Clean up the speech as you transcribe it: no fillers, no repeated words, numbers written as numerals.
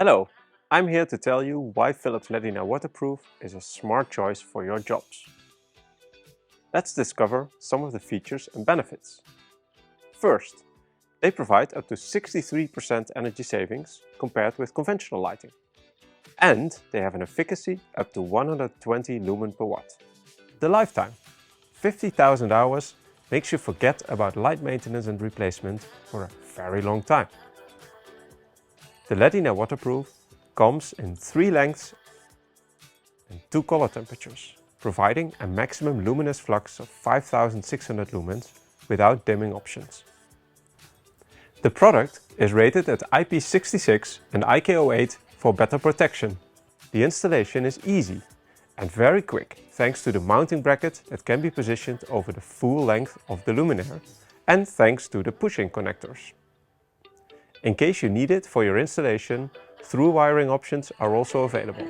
Hello, I'm here to tell you why Philips Ledinaire waterproof is a smart choice for your jobs. Let's discover some of the features and benefits. First, they provide up to 63% energy savings compared with conventional lighting. And they have an efficacy up to 120 lumen per watt. The lifetime, 50,000 hours, makes you forget about light maintenance and replacement for a very long time. The Ledinaire waterproof comes in 3 lengths and 2 color temperatures, providing a maximum luminous flux of 5600 lumens without dimming options. The product is rated at IP66 and IK08 for better protection. The installation is easy and very quick thanks to the mounting bracket that can be positioned over the full length of the luminaire and thanks to the pushing connectors. In case you need it for your installation, through wiring options are also available.